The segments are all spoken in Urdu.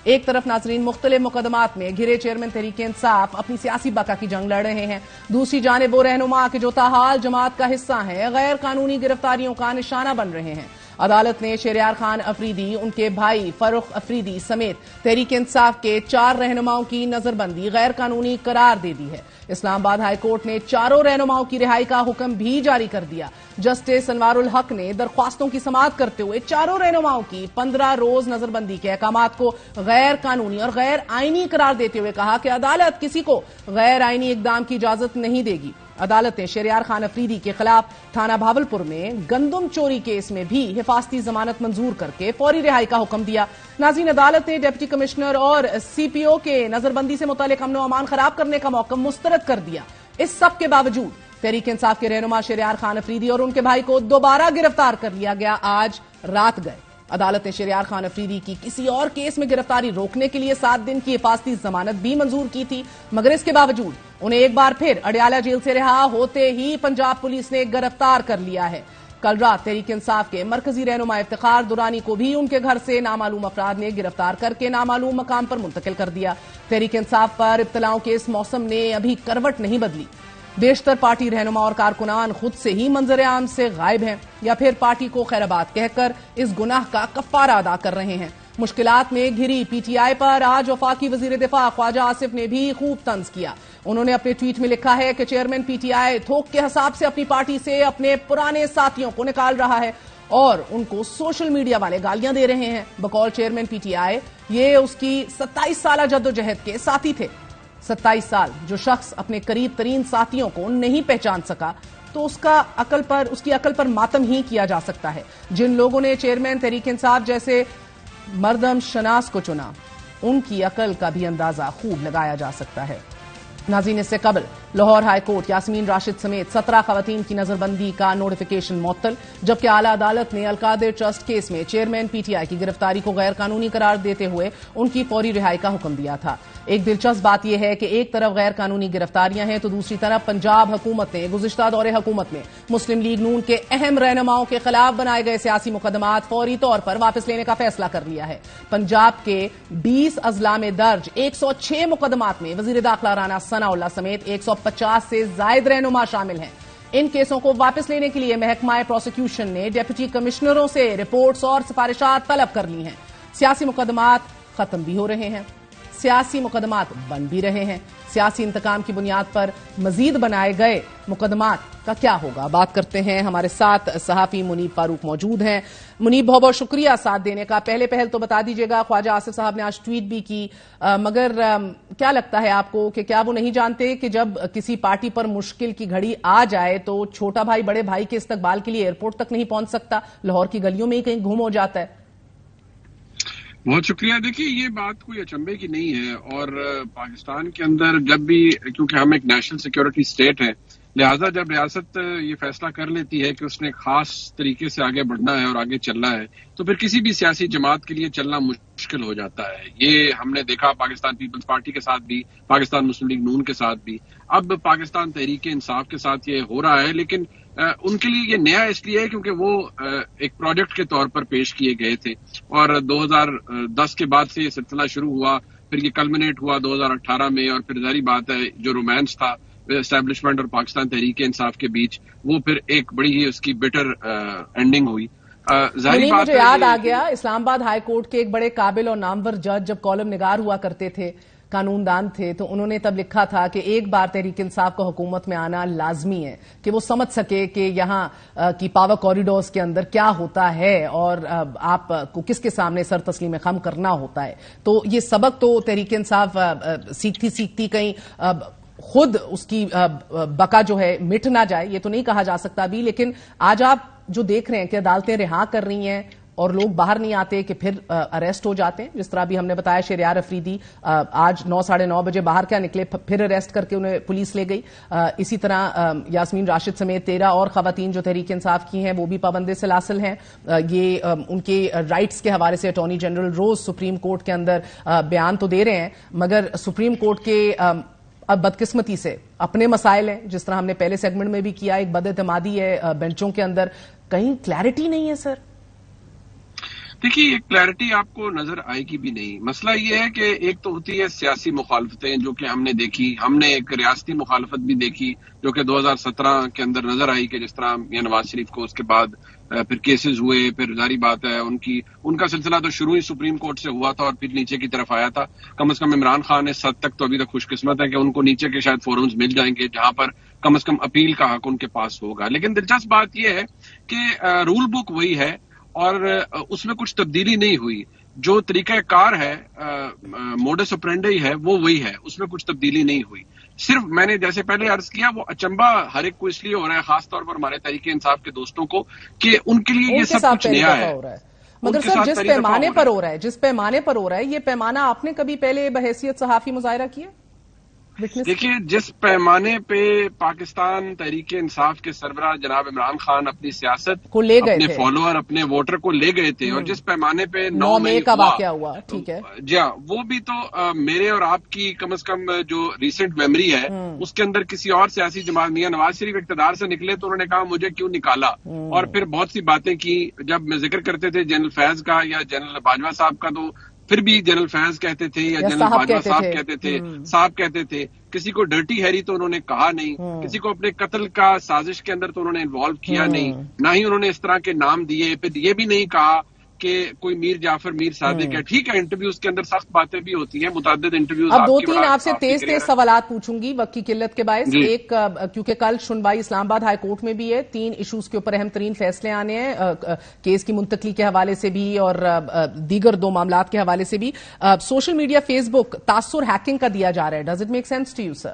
ایک طرف ناظرین مختلف مقدمات میں گھرے چیئرمین تحریک انصاف اپنی سیاسی بقا کی جنگ لڑ رہے ہیں، دوسری جانب وہ رہنما کہ جو تاحال جماعت کا حصہ ہیں غیر قانونی گرفتاریوں کا نشانہ بن رہے ہیں۔ عدالت نے شہریار خان افریدی، ان کے بھائی فروخ افریدی سمیت تحریک انصاف کے 4 رہنماؤں کی نظر بندی غیر قانونی قرار دے دی ہے۔ اسلام آباد ہائی کورٹ نے 4 رہنماؤں کی رہائی کا حکم بھی جاری کر دیا۔ جسٹس انوار الحق نے درخواستوں کی سماعت کرتے ہوئے 4 رہنماؤں کی 15 روز نظر بندی کے احکامات کو غیر قانونی اور غیر آئینی قرار دیتے ہوئے کہا کہ عدالت کسی کو غیر آئینی اقدام کی اجازت نہیں دے گی۔ عدالت نے شہریار خان افریدی کے خلاف تھانہ بھاولپور میں گندم چوری کیس میں بھی حفاظتی ضمانت منظور کر کے فوری رہائی کا حکم دیا۔ ناظرین، عدالت نے ڈپٹی کمشنر اور سی پی او کے نظر بندی سے متعلق امن و امان خراب کرنے کا موقع مسترد کر دیا۔ اس سب کے باوجود تحریک انصاف کے رہنما شہریار خان افریدی اور ان کے بھائی کو دوبارہ گرفتار کر لیا گیا۔ آج رات گئے عدالت نے شہریار خان افریدی کی کسی اور کیس میں گرفتاری روکنے کے لیے 7 دن کی حفاظتی ضمانت بھی منظور کی تھی، مگر اس کے باوجود انہیں ایک بار پھر اڈیالہ جیل سے رہا ہوتے ہی پنجاب پولیس نے گرفتار کر لیا ہے۔ کل رات تحریک انصاف کے مرکزی رہنما افتخار دورانی کو بھی ان کے گھر سے نامعلوم افراد نے گرفتار کر کے نامعلوم مقام پر منتقل کر دیا۔ تحریک انصاف پر ابتلاؤں کے اس موسم نے ابھی کروٹ نہیں بدلی۔ بیشتر پارٹی رہنما اور کارکنان خود سے ہی منظر عام سے غائب ہیں یا پھر پارٹی کو خیرباد کہہ کر اس گناہ کا کفارہ ادا کر رہے ہیں۔ مشکلات میں گھری پی ٹی آئی پر آج وفاقی وزیر دفاع خواجہ آصف نے بھی خوب طنز کیا۔ انہوں نے اپنے ٹویٹ میں لکھا ہے کہ چیئرمین پی ٹی آئی تھوک کے حساب سے اپنی پارٹی سے اپنے پرانے ساتھیوں کو نکال رہا ہے اور ان کو سوشل میڈیا والے گالیاں دے رہے ہیں۔ بقول چیئرمین پی ٹی آئی یہ اس کی 27 سالہ جدوجہد کے ساتھی تھے۔ 27 سال جو شخص اپنے قریب ترین ساتھیوں کو نہیں پہچان سکا تو اس کی عقل پر ماتم ہی کیا جا سکتا ہے۔ جن لوگوں نے چیئرمین تحریک انصاف جیسے مردم شناس کو چنا ان کی عقل کا بھی اندازہ خوب لگایا جا سکتا ہے۔ ناظرین، اس سے قبل لاہور ہائی کورٹ یاسمین راشد سمیت 17 خواتین کی نظر بندی کا نوٹیفیکیشن معطل، جبکہ اعلیٰ عدالت نے القادر ٹرسٹ کیس میں چیئرمین پی ٹی آئی کی گرفتاری کو غیر قانونی قرار دیتے ہوئے ان کی فوری رہائی کا حکم دیا تھا۔ ایک دلچسپ بات یہ ہے کہ ایک طرف غیر قانونی گرفتاریاں ہیں تو دوسری طرف پنجاب حکومت نے گزشتہ دور حکومت میں مسلم لیگ نون کے اہم رہنماؤں کے خلاف بنائے گئے سیاسی مقدمات فوری طور پر واپس لینے کا فیصلہ کر لیا ہے۔ پنجاب کے 20 اضلاع میں درج 106 مقدمات میں وزیر داخلہ رانا ثناء اللہ سمیت 150 سے زائد رہنما شامل ہیں۔ ان کیسوں کو واپس لینے کے لیے محکمہ پروسیکیوشن نے ڈپٹی کمشنروں سے رپورٹس اور سفارشات طلب کر لی ہیں۔ سیاسی مقدمات ختم بھی ہو رہے ہیں، سیاسی مقدمات بن بھی رہے ہیں۔ سیاسی انتقام کی بنیاد پر مزید بنائے گئے مقدمات کا کیا ہوگا؟ بات کرتے ہیں، ہمارے ساتھ صحافی منیب فاروق موجود ہیں۔ منیب، بہت بہت شکریہ ساتھ دینے کا۔ پہلے تو بتا دیجیے گا، خواجہ آصف صاحب نے آج ٹویٹ بھی کی، مگر کیا لگتا ہے آپ کو کہ کیا وہ نہیں جانتے کہ جب کسی پارٹی پر مشکل کی گھڑی آ جائے تو چھوٹا بھائی بڑے بھائی کے استقبال کے لیے ایئرپورٹ تک نہیں پہنچ سکتا، لاہور کی گلیوں میں ہی کہیں گم ہو جاتا ہے؟ بہت شکریہ۔ دیکھیے، یہ بات کوئی اچنبے کی نہیں ہے، اور پاکستان کے اندر جب بھی، کیونکہ ہم ایک نیشنل سیکیورٹی اسٹیٹ ہے، لہٰذا جب ریاست یہ فیصلہ کر لیتی ہے کہ اس نے خاص طریقے سے آگے بڑھنا ہے اور آگے چلنا ہے تو پھر کسی بھی سیاسی جماعت کے لیے چلنا مشکل ہو جاتا ہے۔ یہ ہم نے دیکھا پاکستان پیپلز پارٹی کے ساتھ بھی، پاکستان مسلم لیگ نون کے ساتھ بھی، اب پاکستان تحریک انصاف کے ساتھ یہ ہو رہا ہے۔ لیکن ان کے لیے یہ نیا اس لیے ہے کیونکہ وہ ایک پروجیکٹ کے طور پر پیش کیے گئے تھے، اور 2010 کے بعد سے یہ سلسلہ شروع ہوا، پھر یہ کلمنیٹ ہوا 2018 میں، اور پھر ظاہری بات ہے جو رومانس تھا اسٹیبلشمنٹ اور پاکستان تحریک انصاف کے بیچ، وہ پھر ایک بڑی ہی اس کی بیٹر اینڈنگ ہوئی۔ مجھے یاد آ گیا، اسلام آباد ہائی کورٹ کے ایک بڑے قابل اور نامور جج جب کالم نگار ہوا کرتے تھے، قانون دان تھے، تو انہوں نے تب لکھا تھا کہ ایک بار تحریک انصاف کو حکومت میں آنا لازمی ہے کہ وہ سمجھ سکے کہ یہاں کی پاور کوریڈورز کے اندر کیا ہوتا ہے اور آپ کو کس کے سامنے سر تسلیم خم کرنا ہوتا ہے۔ تو یہ سبق تو تحریک انصاف سیکھتی کہیں خود اس کی بقا جو ہے مٹ نہ جائے، یہ تو نہیں کہا جا سکتا بھی، لیکن آج آپ جو دیکھ رہے ہیں کہ عدالتیں رہا کر رہی ہیں اور لوگ باہر نہیں آتے کہ پھر اریسٹ ہو جاتے ہیں، جس طرح بھی ہم نے بتایا شہریار افریدی آج 9 ساڑھے 9 بجے باہر کیا نکلے، پھر اریسٹ کر کے انہیں پولیس لے گئی۔ اسی طرح یاسمین راشد سمیت 13 اور خواتین جو تحریک انصاف کی ہیں وہ بھی پابند سلاسل ہیں۔ یہ ان کے رائٹس کے حوالے سے اٹارنی جنرل روز سپریم کورٹ کے اندر بیان تو دے رہے ہیں، مگر سپریم کورٹ کے اب بدقسمتی سے اپنے مسائل ہیں، جس طرح ہم نے پہلے سیگمنٹ میں بھی کیا، ایک بد اعتمادی ہے بینچوں کے اندر، کہیں کلیئرٹی نہیں ہے سر۔ دیکھیے ایک کلیئرٹی آپ کو نظر آئے گی بھی نہیں. مسئلہ یہ ہے کہ ایک تو ہوتی ہے سیاسی مخالفتیں جو کہ ہم نے دیکھی، ہم نے ایک ریاستی مخالفت بھی دیکھی جو کہ 2017 کے اندر نظر آئی کہ جس طرح میاں نواز شریف کو اس کے بعد پھر کیسز ہوئے، پھر ظاہری بات ہے ان کا سلسلہ تو شروع ہی سپریم کورٹ سے ہوا تھا اور پھر نیچے کی طرف آیا تھا. کم از کم عمران خان اس حد تک تو ابھی تک خوش قسمت ہے کہ ان کو نیچے کے شاید فورمز مل جائیں گے جہاں پر کم از کم اپیل کا حق ان کے پاس ہوگا. لیکن دلچسپ بات یہ ہے کہ رول بک وہی ہے اور اس میں کچھ تبدیلی نہیں ہوئی. جو طریقہ کار ہے، موڈس اپرینڈی ہے، وہ وہی ہے، اس میں کچھ تبدیلی نہیں ہوئی. صرف میں نے جیسے پہلے عرض کیا وہ اچنبا ہر ایک کو اس لیے ہو رہا ہے، خاص طور پر ہمارے تحریک انصاف کے دوستوں کو، کہ ان کے لیے یہ سب کچھ نیا ہے. مگر سر جس پیمانے پر ہو رہا ہے یہ پیمانہ آپ نے کبھی پہلے بحیثیت صحافی مظاہرہ کیا؟ دیکھیے جس پیمانے پہ پاکستان تحریک انصاف کے سربراہ جناب عمران خان اپنی سیاست کو لے گئے اپنے تھے، فالوور اپنے ووٹر کو لے گئے تھے، اور جس پیمانے پہ 9 مئی کا واقعہ ہوا، ٹھیک ہے جی ہاں، وہ بھی تو میرے اور آپ کی کم از کم جو ریسنٹ میموری ہے اس کے اندر کسی اور سیاسی جماعت، میاں نواز شریف اقتدار سے نکلے تو انہوں نے کہا مجھے کیوں نکالا، اور پھر بہت سی باتیں کی. جب میں ذکر کرتے تھے جنرل فیض کا یا جنرل باجوہ صاحب کا تو پھر بھی جنرل فیض کہتے تھے یا جنرل باجوہ صاحب کہتے تھے. کسی کو ڈرٹی ہیری تو انہوں نے کہا نہیں، کسی کو اپنے قتل کا سازش کے اندر تو انہوں نے انوالو کیا نہیں، نہ ہی انہوں نے اس طرح کے نام دیے. پھر یہ بھی نہیں کہا کہ کوئی میر جعفر میر صادق ہے. ٹھیک ہے انٹرویوز کے اندر سخت باتیں بھی ہوتی ہیں، متعدد انٹرویوز. اب 2-3 آپ سے تیز سوالات پوچھوں گی وقت کی قلت کے باعث. ایک کیونکہ کل سنوائی اسلام آباد ہائی کورٹ میں بھی ہے، 3 ایشوز کے اوپر اہم ترین فیصلے آنے ہیں، کیس کی منتقلی کے حوالے سے بھی اور دیگر 2 معاملات کے حوالے سے بھی. سوشل میڈیا فیس بک تاثر ہیکنگ کا دیا جا رہا ہے، does it make sense to you sir?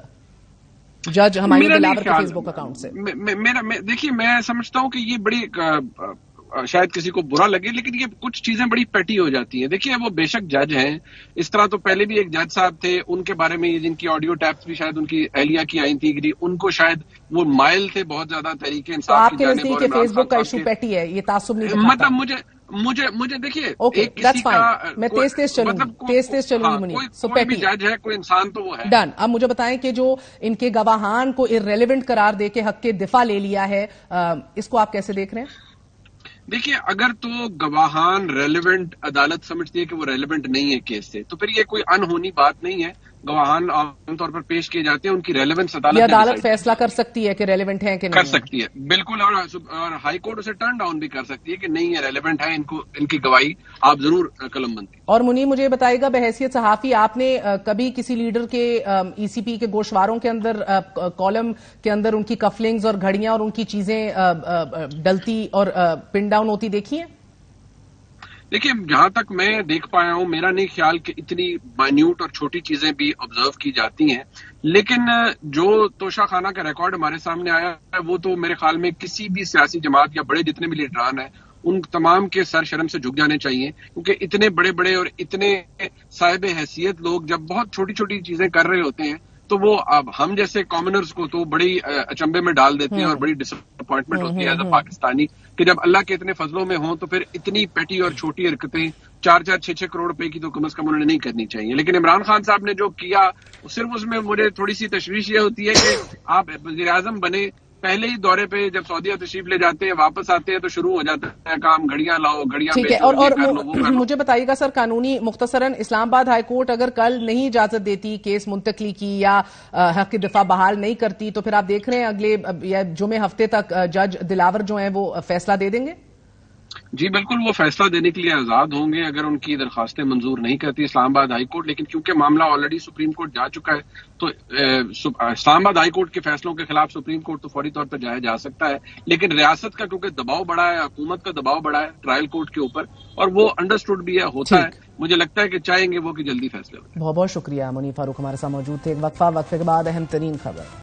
جج ہمایوں دلاور کے فیس بک اکاؤنٹ سے. دیکھیے میں سمجھتا ہوں کہ یہ بڑی شاید کسی کو برا لگے لیکن یہ کچھ چیزیں بڑی پیٹی ہو جاتی ہیں. دیکھیے وہ بے شک جج ہیں، اس طرح تو پہلے بھی ایک جج صاحب تھے، ان کے بارے میں جن کی آڈیو ٹیپس بھی شاید ان کی اہلیہ کی آئی تھی، ان کو شاید وہ مائل تھے بہت زیادہ تحریک انصاف کی جانب. آپ کے نزدیک کہ فیس بک کا ایشو پیٹی ہے، یہ تعصب نہیں دکھاتا؟ مطلب مجھے دیکھیے میں تیز چلوں گی منیر. کوئی بھی جج ہے، کوئی انسان تو وہ ہے. ڈن. اب مجھے بتائیں کہ جو ان کے گواہان کو irrelevant قرار دے کے حق کے دفاع لے لیا ہے، اس کو آپ کیسے دیکھ رہے ہیں؟ دیکھیے اگر تو گواہان ریلیونٹ عدالت سمجھتی ہے کہ وہ ریلیونٹ نہیں ہے کیس سے تو پھر یہ کوئی انہونی بات نہیں ہے. گواہان عام طور پر پیش کیے جاتے ہیں، ان کی ریلیونس عدالت فیصلہ کر سکتی ہے کہ ریلیونٹ ہے کہ نہیں کر سکتی ہے بالکل، اور ہائی کورٹ اسے ٹرن ڈاؤن بھی کر سکتی ہے کہ نہیں ہے ریلیونٹ ہے، ان کی گواہی آپ ضرور قلم بندی. اور منیر مجھے بتائیے گا بحیثیت صحافی آپ نے کبھی کسی لیڈر کے ای سی پی کے گوشواروں کے اندر کالم کے اندر ان کی کفلنگز اور گھڑیاں اور ان کی چیزیں ڈلتی اور پن ڈاؤن ہوتی دیکھی ہیں؟ دیکھیے جہاں تک میں دیکھ پایا ہوں میرا نہیں خیال کہ اتنی مائنیوٹ اور چھوٹی چیزیں بھی آبزرو کی جاتی ہیں، لیکن جو توشہ خانہ کا ریکارڈ ہمارے سامنے آیا ہے وہ تو میرے خیال میں کسی بھی سیاسی جماعت یا بڑے جتنے بھی لیڈران ہیں ان تمام کے سر شرم سے جھک جانے چاہیے، کیونکہ اتنے بڑے بڑے اور اتنے صاحب حیثیت لوگ جب بہت چھوٹی چھوٹی چیزیں کر رہے ہوتے ہیں تو وہ اب ہم جیسے کامنرز کو تو بڑی اچنبے میں ڈال دیتے ہیں اور بڑی ڈس اپوائنٹمنٹ ہوتی ہے ایز اے پاکستانی کہ جب اللہ کے اتنے فضلوں میں ہوں تو پھر اتنی پیٹی اور چھوٹی حرکتیں 4-6 کروڑ روپے کی تو کم از کم انہوں نے نہیں کرنی چاہیے. لیکن عمران خان صاحب نے جو کیا صرف اس میں مجھے تھوڑی سی تشویش یہ ہوتی ہے کہ آپ وزیر اعظم بنے، پہلے ہی دورے پہ جب سعودیہ تشریف لے جاتے ہیں واپس آتے ہیں تو شروع ہو جاتا ہے کام، گھڑیاں لاؤ، گھڑیاں ٹھیک ہے. اور مجھے بتائیے گا سر قانونی مختصراً اسلام آباد ہائی کورٹ اگر کل نہیں اجازت دیتی کیس منتقلی کی یا حق دفاع بحال نہیں کرتی تو پھر آپ دیکھ رہے ہیں اگلے یا جمعے ہفتے تک جج دلاور جو ہیں وہ فیصلہ دے دیں گے؟ جی بالکل، وہ فیصلہ دینے کے لیے آزاد ہوں گے اگر ان کی درخواستیں منظور نہیں کرتی اسلام آباد ہائی کورٹ. لیکن کیونکہ معاملہ آلریڈی سپریم کورٹ جا چکا ہے تو اسلام آباد ہائی کورٹ کے فیصلوں کے خلاف سپریم کورٹ تو فوری طور پر جایا جا سکتا ہے. لیکن ریاست کا کیونکہ دباؤ بڑا ہے، حکومت کا دباؤ بڑا ہے ٹرائل کورٹ کے اوپر، اور وہ انڈرسٹوڈ بھی ہوتا ہے، مجھے لگتا ہے کہ چاہیں گے وہ کہ جلدی فیصلے ہو. بہت بہت شکریہ. منیر فاروق ہمارے ساتھ موجود تھے. وقفے کے بعد اہم ترین خبر.